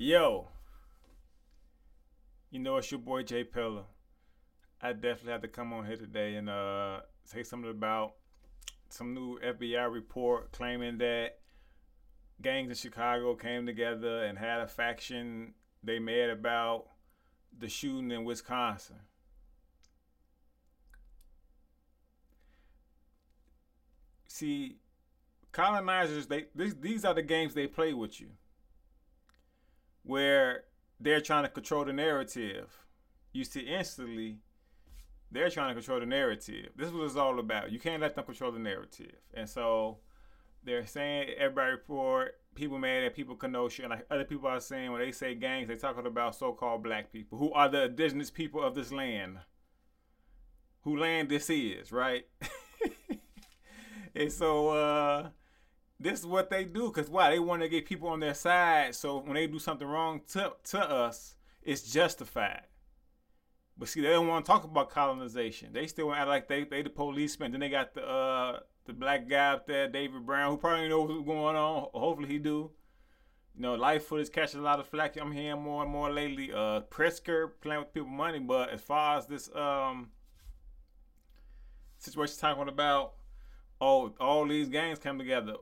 Yo, it's your boy Jay Pillar. I definitely had to come on here today and say something about some new FBI report claiming that gangs in Chicago came together and had a faction they made about the shooting in Wisconsin. See, colonizers, these are the games they play with you, where they're trying to control the narrative. You see instantly they're trying to control the narrative. This is what it's all about. You can't let them control the narrative. And so they're saying everybody report, people mad at people Kenosha, and like other people are saying when they say gangs, they're talking about so-called black people who are the indigenous people of this land. Who land this is, right? And so this is what they do, because why? They want to get people on their side, so when they do something wrong to us, it's justified. But see, they don't want to talk about colonization. They still want to act like they the policemen. Then they got the black guy up there, David Brown, who probably knows what's going on. Hopefully he do. Lightfoot is catching a lot of flack. I'm hearing more and more lately. Pritzker playing with people's money. But as far as this situation talking about, all these gangs come together.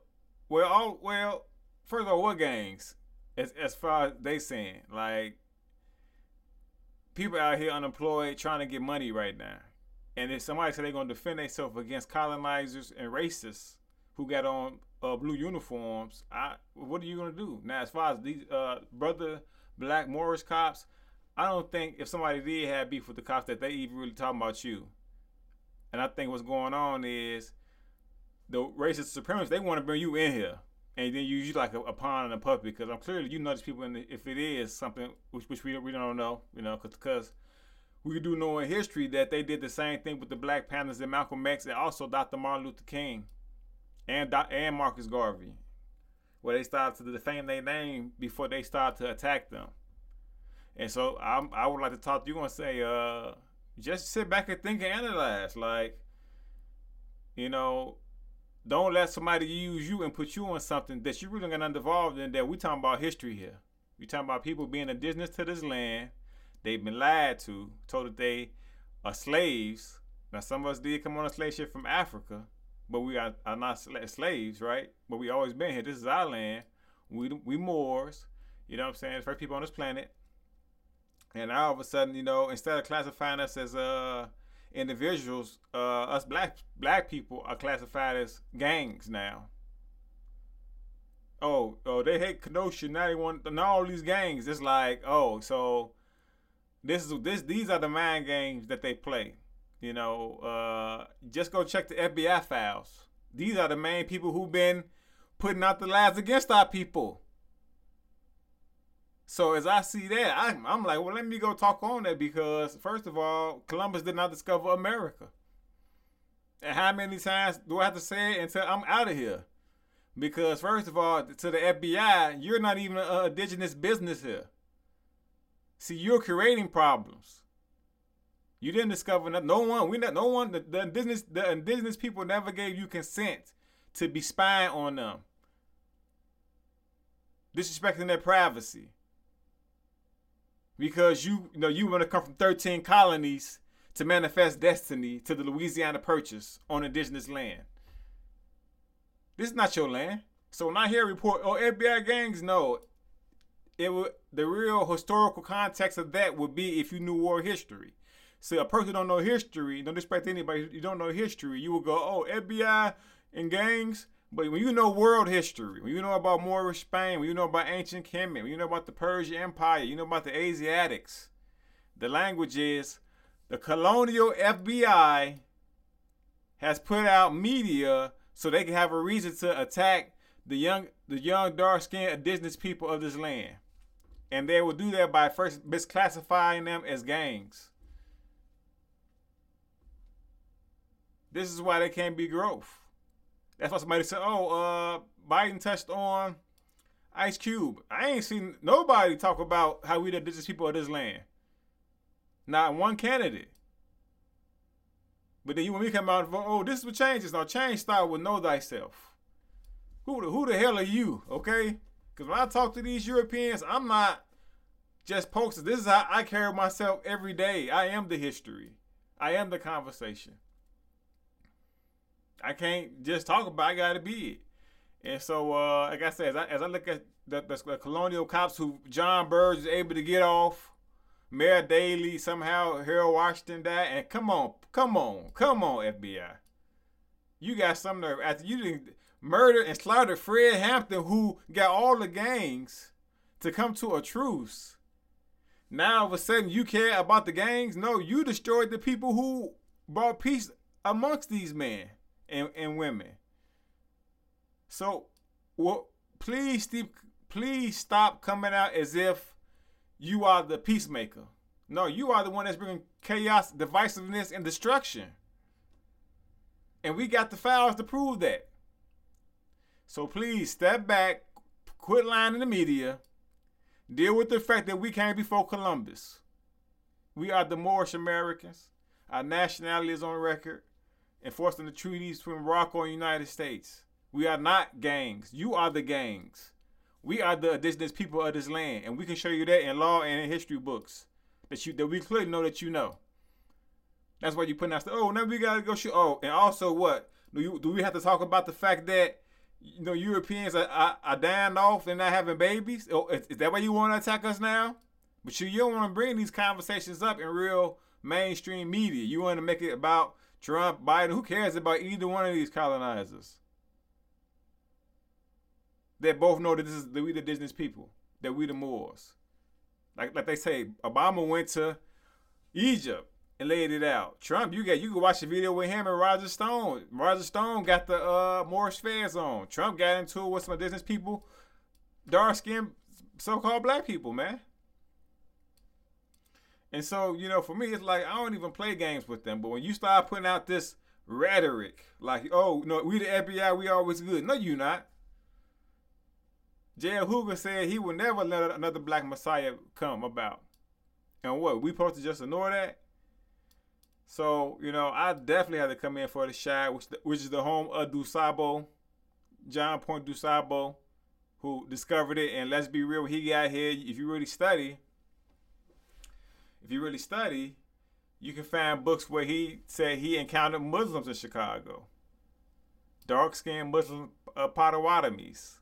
Well, first of all, what gangs? As far as they saying, like, people out here unemployed trying to get money right now. And if somebody said they're going to defend themselves against colonizers and racists who got on blue uniforms, what are you going to do? Now, as far as these brother black Morris cops, I don't think if somebody did have beef with the cops that they even really talking about you. And I think what's going on is the racist supremacists, they want to bring you in here and then use you like a pawn and a puppet, because I'm clearly these people if it is something which we don't know, because we do know in history that they did the same thing with the Black Panthers and Malcolm X and also Dr. Martin Luther King and Marcus Garvey, where they started to defame their name before they started to attack them. And so I would like to talk to you and say, just sit back and think and analyze, like, don't let somebody use you and put you on something that you really gonna involved in. That we talking about history here. We talking about people being indigenous to this land. They've been lied to, told that they are slaves. Now some of us did come on a slave ship from Africa, but we are not slaves, right? But we always been here. This is our land. We Moors. You know what I'm saying? The first people on this planet. And now all of a sudden, instead of classifying us as individuals, us black people are classified as gangs now. Oh, they hate Kenosha. Now they want all these gangs. It's like, so these are the mind games that they play. Just go check the FBI files. These are the main people who've been putting out the lies against our people. So as I see that, I'm like, well, let me go talk on that, because first of all, Columbus did not discover America. And how many times do I have to say it until I'm out of here? Because first of all, to the FBI, you're not even an indigenous business here. See, you're creating problems. You didn't discover nothing. The indigenous people never gave you consent to be spying on them, disrespecting their privacy. Because you want to come from 13 colonies to manifest destiny to the Louisiana Purchase on indigenous land. This is not your land. So when I hear a report, FBI gangs, no. The real historical context of that would be if you knew world history. So a person who don't know history, don't expect anybody, you don't know history, you will go, FBI and gangs. But when you know world history, when you know about Moorish Spain, when you know about ancient Kemet, when you know about the Persian Empire, you know about the Asiatics, the language is the colonial FBI has put out media so they can have a reason to attack the young dark-skinned indigenous people of this land. And they will do that by first misclassifying them as gangs. This is why they can't be growth. That's why somebody said, Biden touched on Ice Cube. I ain't seen nobody talk about how we the indigenous people of this land. Not one candidate. But then when we come out and vote, this is what changes. Now change start with know thyself. Who the hell are you, okay? Because when I talk to these Europeans, I'm not just posting. This is how I carry myself every day. I am the history. I am the conversation. I can't just talk about it. I got to be it. And so, like I said, as I look at the colonial cops who John Burge is able to get off, Mayor Daley, somehow Harold Washington died, and come on, FBI. You got some nerve. After you didn't murder and slaughter Fred Hampton, who got all the gangs to come to a truce. Now, all of a sudden, you care about the gangs? No, you destroyed the people who brought peace amongst these men and women. So, please stop coming out as if you are the peacemaker. No, you are the one that's bringing chaos, divisiveness, and destruction. And we got the files to prove that. So please step back, quit lying in the media, deal with the fact that we came before Columbus. We are the Moorish Americans. Our nationality is on record, enforcing the treaties between Morocco and the United States. We are not gangs. You are the gangs. We are the indigenous people of this land, and we can show you that in law and in history books that we clearly know that you know. That's why you putting out stuff. Oh, now we gotta go shoot. Oh, and also what? Do we have to talk about the fact that Europeans are dying off and not having babies? Oh, is that why you want to attack us now? But you don't want to bring these conversations up in real mainstream media. You want to make it about Trump, Biden. Who cares about either one of these colonizers? They both know that we the indigenous people, that we the Moors. Like they say, Obama went to Egypt and laid it out. Trump, you can watch the video with him and Roger Stone. Roger Stone got the Moorish fez on. Trump got into it with some indigenous people, dark-skinned so-called black people, man. And so, for me, it's like I don't even play games with them. But when you start putting out this rhetoric, like, oh, no, we the FBI, we always good. No, you not. J.L. Hoover said he would never let another black messiah come about. And what, we supposed to just ignore that? So, I definitely had to come in for the shot, which is the home of Dusabo, John Point Dusabo, who discovered it. And let's be real, when he got here, if you really study, you can find books where he said he encountered Muslims in Chicago. Dark-skinned Muslim Potawatomis,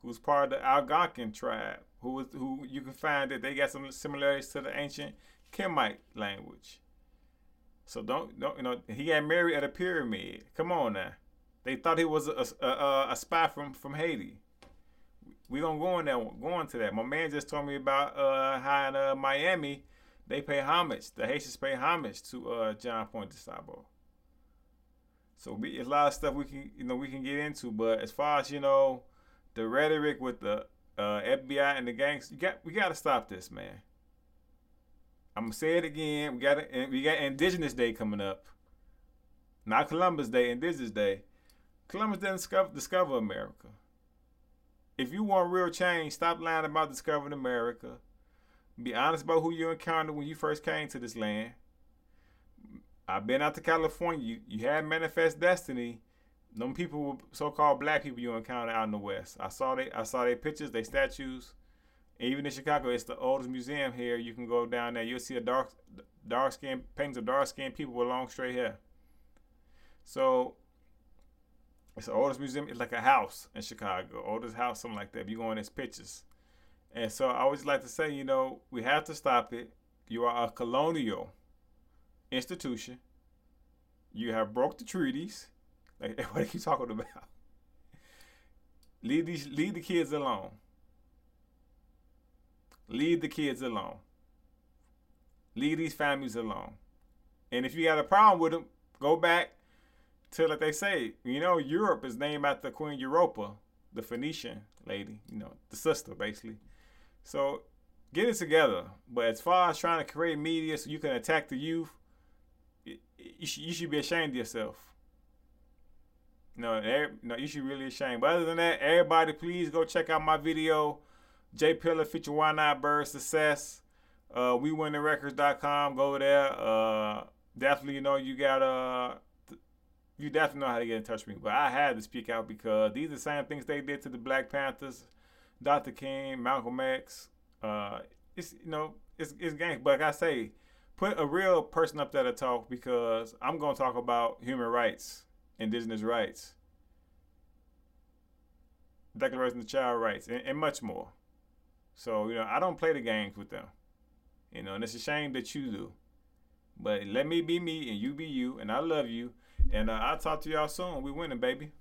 who's part of the Algonquin tribe, who you can find that they got some similarities to the ancient Kemite language. So don't he got married at a pyramid. Come on now. They thought he was a spy from Haiti. We gonna go into that. My man just told me about how in Miami they pay homage. The Haitians pay homage to John Point Dusabo. So it's a lot of stuff we can get into. But as far as the rhetoric with the FBI and the gangs, we got to stop this, man. I'm gonna say it again. We got Indigenous Day coming up. Not Columbus Day, Indigenous Day. Columbus didn't discover America. If you want real change, stop lying about discovering America. Be honest about who you encountered when you first came to this land. I've been out to California. You had Manifest Destiny. Them people were so-called black people you encounter out in the West. I saw their pictures, their statues. Even in Chicago, it's the oldest museum here. You can go down there. You'll see a dark-skinned paintings of dark-skinned people with long straight hair. So it's the oldest museum. It's like a house in Chicago, oldest house, something like that. If you go in its pictures. And so I always like to say, we have to stop it. You are a colonial institution. You have broke the treaties. Like what are you talking about? Leave the kids alone. Leave the kids alone. Leave these families alone. And if you got a problem with them, go back to, like they say, Europe is named after Queen Europa, the Phoenician lady, the sister, basically. So get it together. But as far as trying to create media so you can attack the youth, you should be ashamed of yourself. No, you should really be ashamed. But other than that, everybody, please go check out my video, J Pillar feature Why Not Bird Success. WeWinTheRecords.com. Go there. Definitely, you definitely know how to get in touch with me. But I had to speak out because these are the same things they did to the Black Panthers Dr. King, Malcolm X. Uh, it's it's gangs. But like I say, put a real person up there to talk because I'm gonna talk about human rights, indigenous rights, Declaration of Child Rights, and much more. So I don't play the games with them. And it's a shame that you do. But let me be me and you be you, and I love you. And I'll talk to y'all soon. We winning, baby.